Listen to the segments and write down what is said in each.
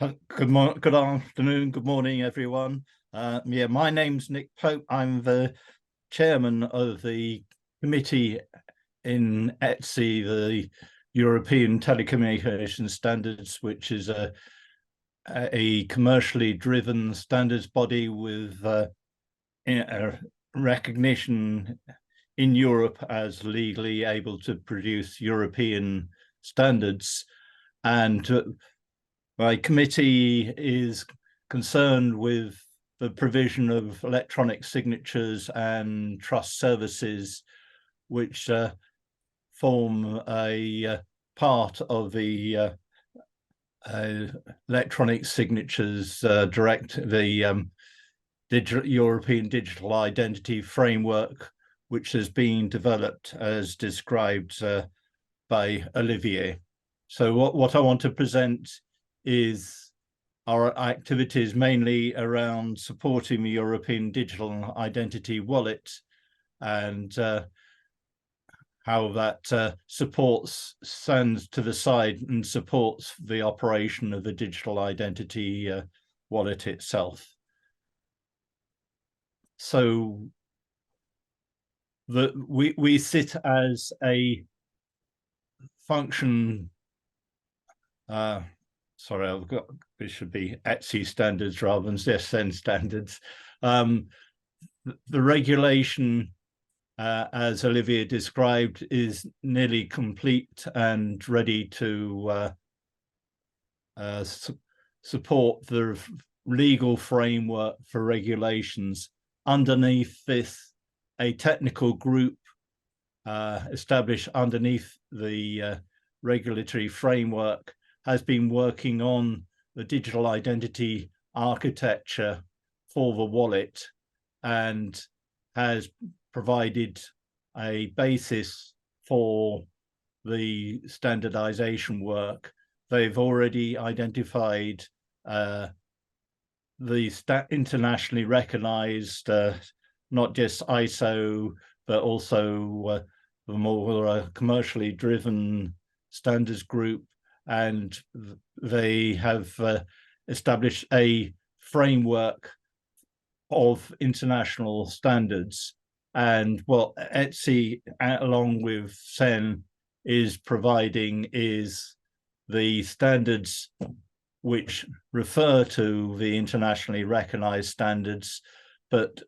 Good afternoon, good morning, everyone. My name's Nick Pope. I'm the chairman of the committee in ETSI, the European Telecommunications Standards, which is a commercially driven standards body with recognition in Europe as legally able to produce European standards. And my committee is concerned with the provision of electronic signatures and trust services, which form a part of the electronic signatures the European Digital Identity Framework, which has been developed as described by Olivier. So what I want to present is our activities mainly around supporting the European Digital Identity Wallet and how that stands to the side and supports the operation of the digital identity wallet itself. So we sit as a function. Sorry, it should be ETSI standards rather than SN standards. The regulation, as Olivier described, is nearly complete and ready to support the legal framework for regulations. Underneath this, a technical group established underneath the regulatory framework has been working on the digital identity architecture for the wallet and has provided a basis for the standardization work. They've already identified the internationally recognized, not just ISO, but also the more commercially driven standards group, and they have established a framework of international standards. And what ETSI, along with SEN, is providing is the standards which refer to the internationally recognized standards, but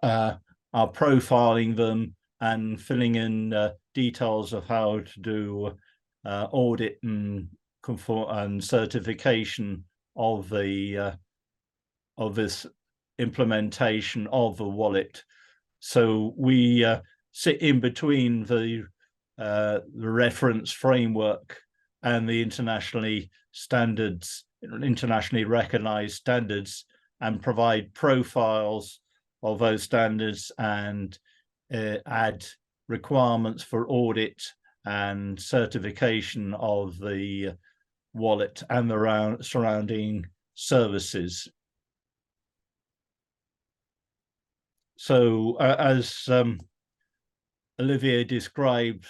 are profiling them and filling in details of how to do audit and certification of the of this implementation of the wallet. So we sit in between the reference framework and the internationally recognized standards, and provide profiles of those standards and add requirements for audit and certification of the wallet and the surrounding services. So as Olivier described,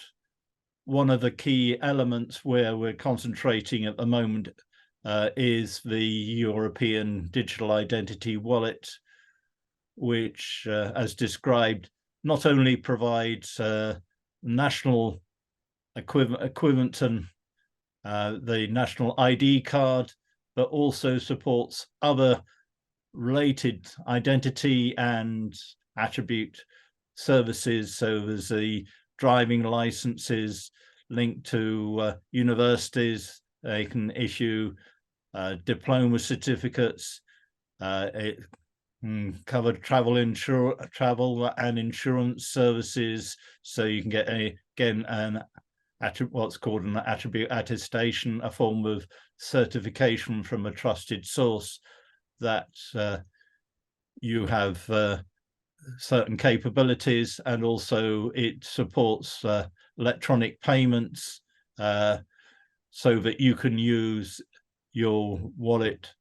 one of the key elements where we're concentrating at the moment is the European Digital Identity Wallet, which, as described, not only provides national equivalent to the national ID card, but also supports other related identity and attribute services. So there's the driving licenses linked to universities. They can issue diploma certificates. It cover travel and insurance services. So you can get what's called an attribute attestation, a form of certification from a trusted source that you have certain capabilities, and also it supports electronic payments so that you can use your wallet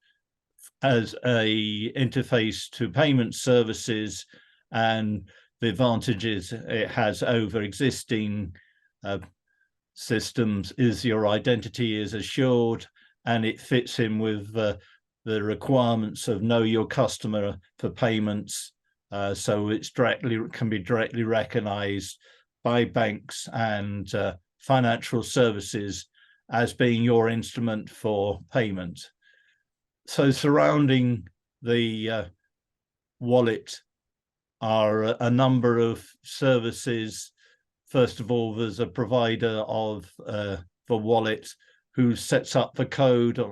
as a interface to payment services, and the advantages it has over existing systems is your identity is assured, and it fits in with the requirements of know your customer for payments. So it's can be directly recognized by banks and financial services as being your instrument for payment. So surrounding the wallet are a number of services. First of all, there's a provider of the wallet who sets up the code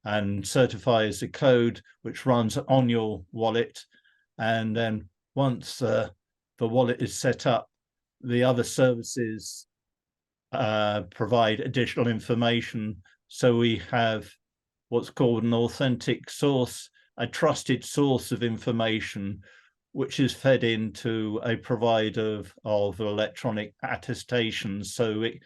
and certifies the code which runs on your wallet. And then once the wallet is set up, the other services provide additional information. So we have what's called an authentic source, a trusted source of information, which is fed into a provider of electronic attestations. So it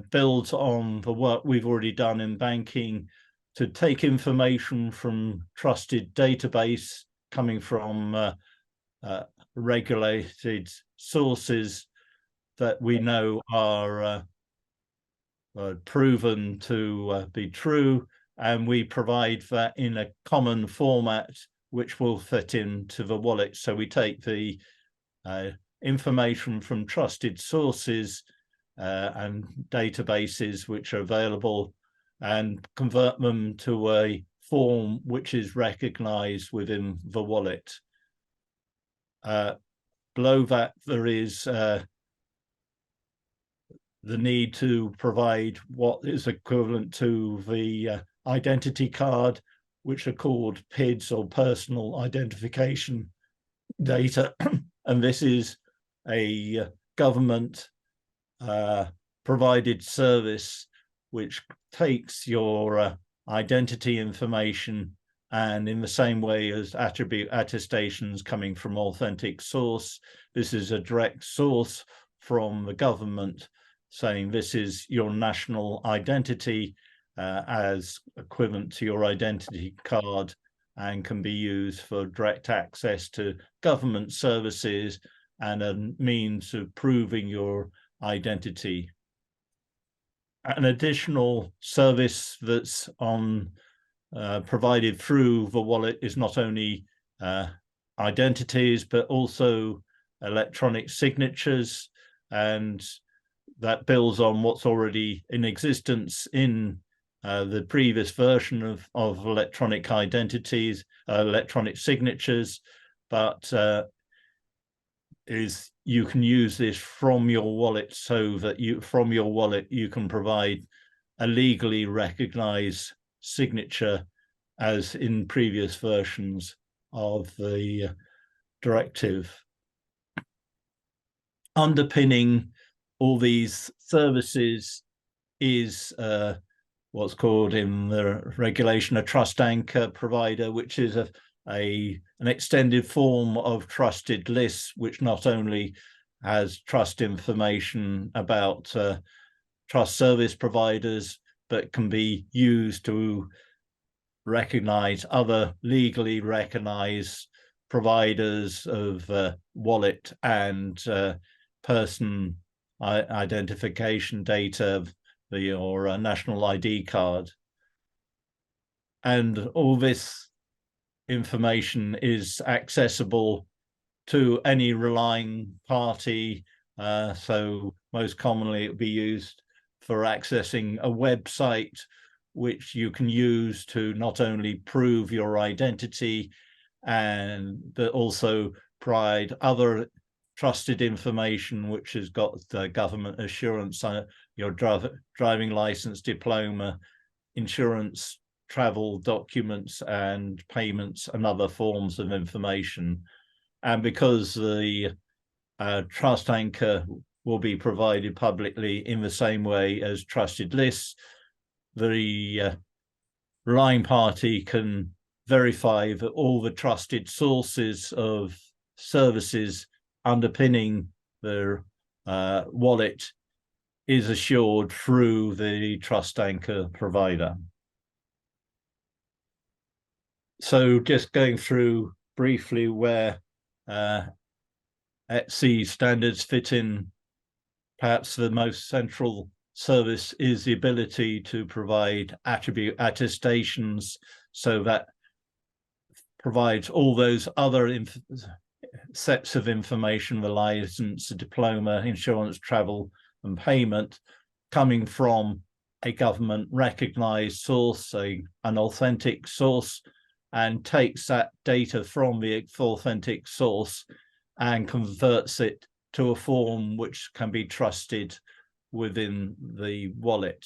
builds on the work we've already done in banking to take information from trusted database coming from regulated sources that we know are proven to be true, and we provide that in a common format which will fit into the wallet. So we take the information from trusted sources and databases which are available and convert them to a form which is recognized within the wallet. Below that, there is the need to provide what is equivalent to the identity card, which are called PIDs, or personal identification data. And this is a government provided service which takes your identity information, and in the same way as attribute attestations coming from authentic source, this is a direct source from the government saying this is your national identity as equivalent to your identity card, and can be used for direct access to government services and a means of proving your identity. An additional service that's provided through the wallet is not only identities, but also electronic signatures, and that builds on what's already in existence in the previous version of electronic identities, electronic signatures, but you can use this from your wallet, so that from your wallet you can provide a legally recognized signature, as in previous versions of the directive. Underpinning all these services is what's called in the regulation a trust anchor provider, which is an extended form of trusted lists, which not only has trust information about trust service providers, but can be used to recognize other legally recognized providers of wallet and person identification data, your national ID card. And all this information is accessible to any relying party. So most commonly it would be used for accessing a website, which you can use to not only prove your identity, but also provide other trusted information, which has got the government assurance, your driving license, diploma, insurance, travel documents, and payments and other forms of information. And because the trust anchor will be provided publicly in the same way as trusted lists, the relying party can verify that all the trusted sources of services underpinning their wallet is assured through the trust anchor provider. So just going through briefly where ETSI standards fit in, perhaps the most central service is the ability to provide attribute attestations, so that provides all those other sets of information, the license, the diploma, insurance, travel and payment, coming from a government recognized source, an authentic source, and takes that data from the authentic source and converts it to a form which can be trusted within the wallet.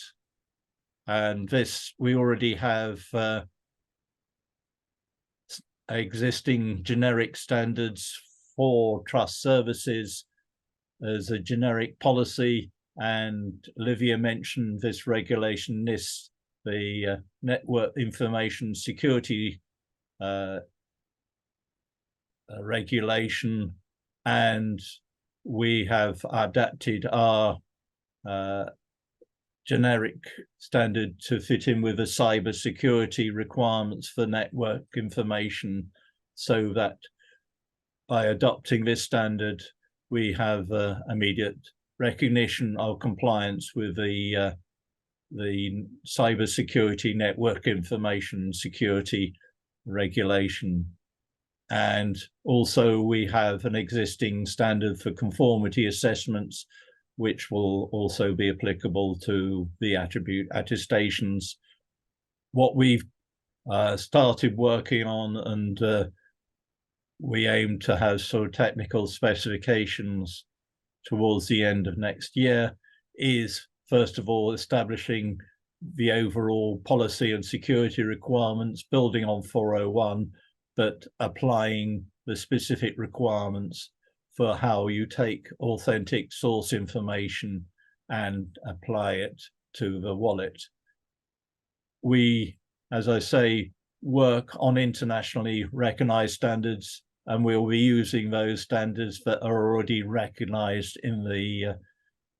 And this, we already have existing generic standards for trust services as a generic policy, and Olivia mentioned this regulation NIST, the Network Information Security regulation, and we have adapted our generic standard to fit in with the cyber security requirements for network information, so that by adopting this standard, we have immediate recognition of compliance with the cyber security network information security regulation. And also we have an existing standard for conformity assessments, which will also be applicable to the attribute attestations. What we've started working on, and we aim to have sort of technical specifications towards the end of next year, is first of all establishing the overall policy and security requirements, building on 401, but applying the specific requirements for how you take authentic source information and apply it to the wallet. We, as I say, work on internationally recognized standards, and we'll be using those standards that are already recognized in the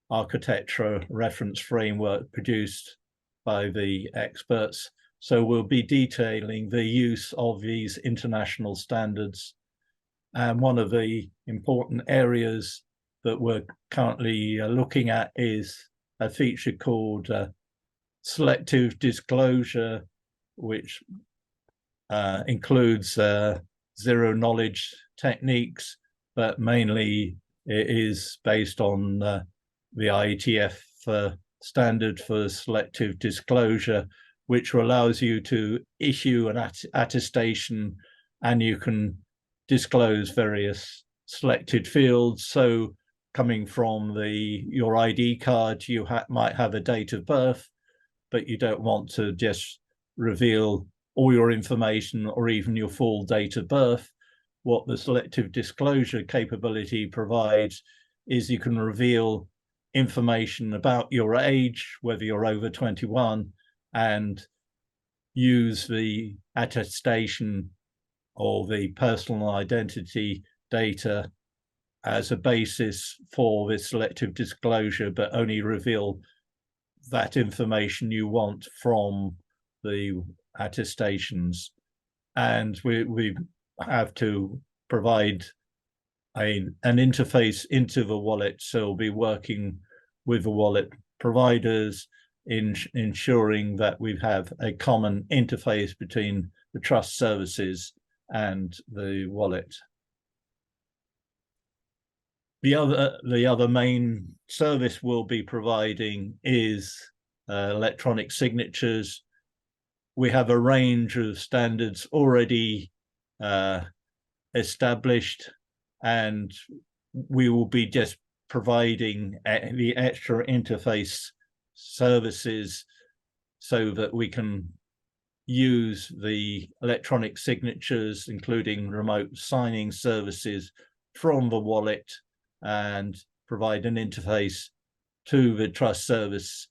architecture reference framework produced by the experts. So we'll be detailing the use of these international standards. And one of the important areas that we're currently looking at is a feature called selective disclosure, which includes zero knowledge techniques, but mainly it is based on the IETF standard for selective disclosure, which allows you to issue an attestation, and you can disclose various selected fields. So coming from your ID card, you might have a date of birth, but you don't want to just reveal all your information or even your full date of birth. What the selective disclosure capability provides is you can reveal information about your age, whether you're over 21, and use the attestation or the personal identity data as a basis for this selective disclosure, but only reveal that information you want from the attestations. And we have to provide an interface into the wallet, so we'll be working with the wallet providers in ensuring that we have a common interface between the trust services and the wallet. The other main service we'll be providing is electronic signatures. We have a range of standards already established, and we will be just providing the extra interface services so that we can use the electronic signatures, including remote signing services from the wallet, and provide an interface to the trust service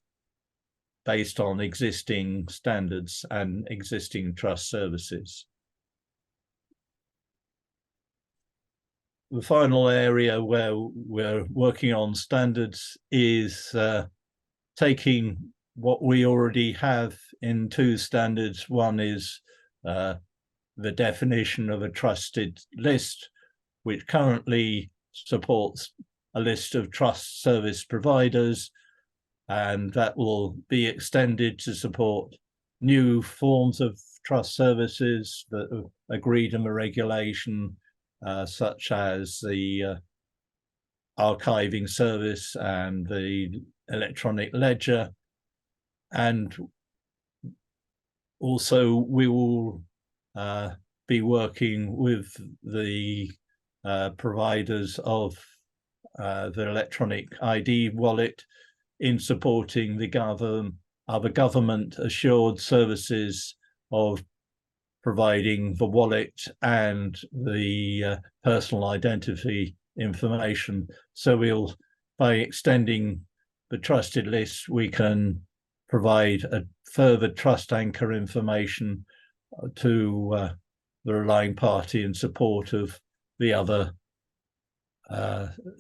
based on existing standards and existing trust services. The final area where we're working on standards is taking what we already have in two standards. One is the definition of a trusted list, which currently supports a list of trust service providers, and that will be extended to support new forms of trust services that are agreed in the regulation, such as the archiving service and the electronic ledger. And also we will be working with the providers of the electronic ID wallet in supporting the other government assured services of providing the wallet and the personal identity information. So by extending the trusted list, we can provide a further trust anchor information to the relying party in support of the other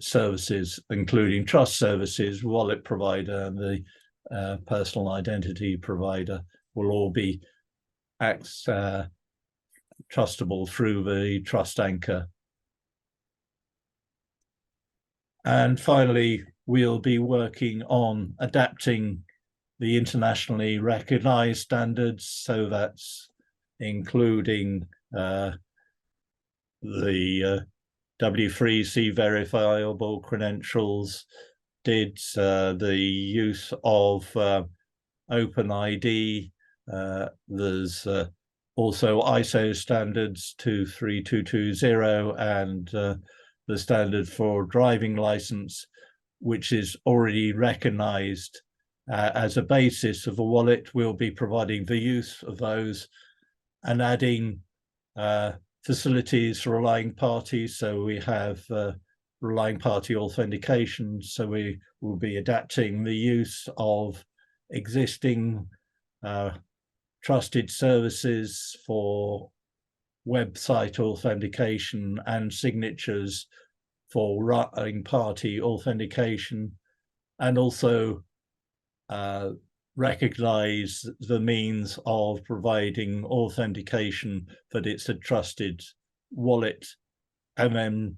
services, including trust services, wallet provider, and the personal identity provider will all be trustable through the trust anchor. And finally, we'll be working on adapting the internationally recognized standards, so that's including the W3C verifiable credentials, DIDs, the use of OpenID. There's also ISO standards 23220 and the standard for driving license, which is already recognized as a basis of a wallet. We'll be providing the use of those and adding facilities for relying parties. So we have relying party authentication. So we will be adapting the use of existing trusted services for website authentication and signatures for relying party authentication, and also recognize the means of providing authentication that it's a trusted wallet, and then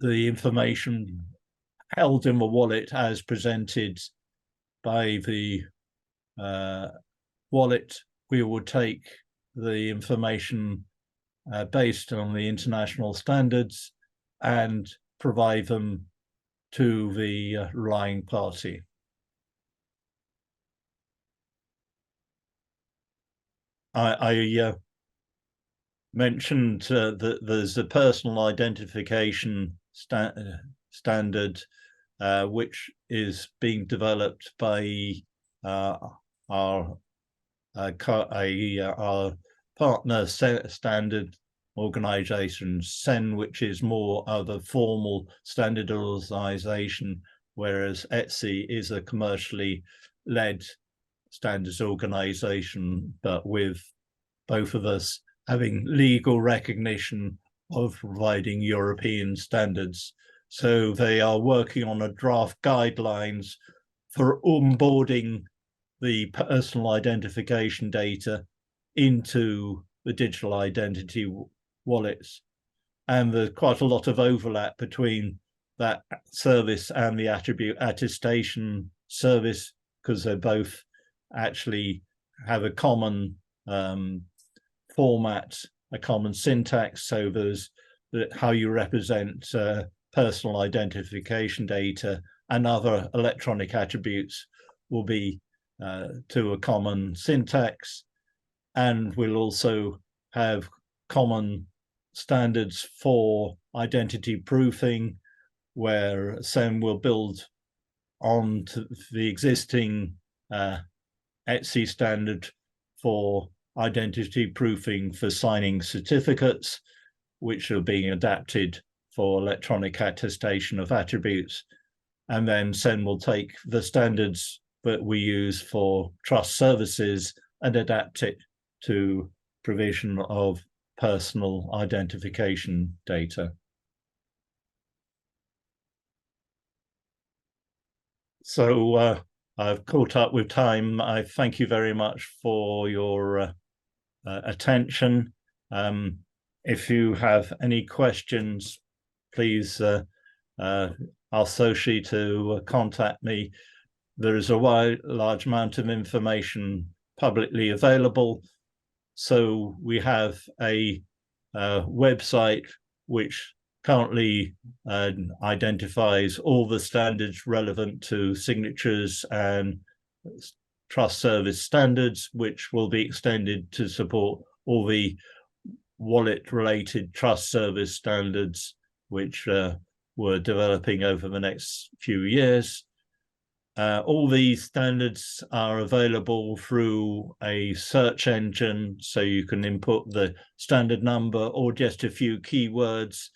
the information held in the wallet as presented by the wallet. We will take the information based on the international standards and provide them to the relying party. I mentioned that there's a personal identification standard which is being developed by our partner standard organization, SEN, which is more of a formal standardization, whereas ETSI is a commercially led standards organization, but with both of us having legal recognition of providing European standards. So they are working on a draft guidelines for onboarding the personal identification data into the digital identity wallets. And there's quite a lot of overlap between that service and the attribute attestation service, because they both actually have a common format, a common syntax. So there's how you represent personal identification data and other electronic attributes will be to a common syntax. And we'll also have common standards for identity proofing, where SEN will build on to the existing ETSI standard for identity proofing for signing certificates, which are being adapted for electronic attestation of attributes. And then SEN will take the standards that we use for trust services and adapt it to provision of personal identification data. So I've caught up with time. I thank you very much for your attention. If you have any questions, please ask Soshi to contact me. There is a large amount of information publicly available. So we have a website which currently identifies all the standards relevant to signatures and trust service standards, which will be extended to support all the wallet-related trust service standards, which we're developing over the next few years. All these standards are available through a search engine, so you can input the standard number or just a few keywords,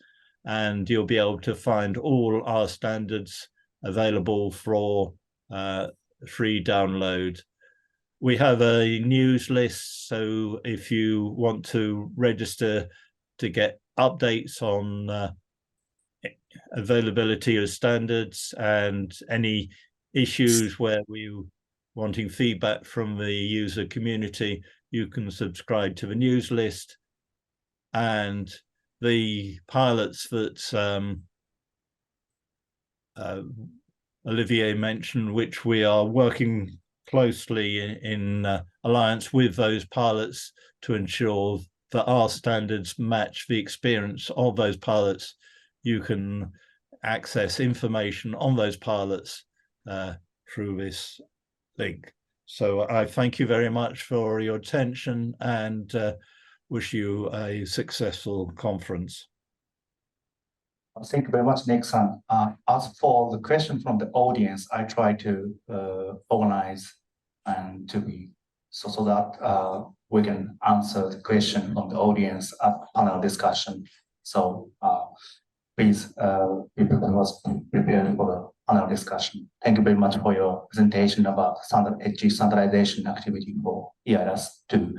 and you'll be able to find all our standards available for free download. We have a news list, so if you want to register to get updates on availability of standards and any issues where we're wanting feedback from the user community, you can subscribe to the news list. And the pilots that Olivier mentioned, which we are working closely in alliance with those pilots to ensure that our standards match the experience of those pilots. You can access information on those pilots through this link. So I thank you very much for your attention and wish you a successful conference. Thank you very much, Nick-san. As for the question from the audience, I try to organize and to be so that we can answer the question from the audience at panel discussion. So please be prepared for the panel discussion. Thank you very much for your presentation about standard edge standardization activity for eIDAS 2.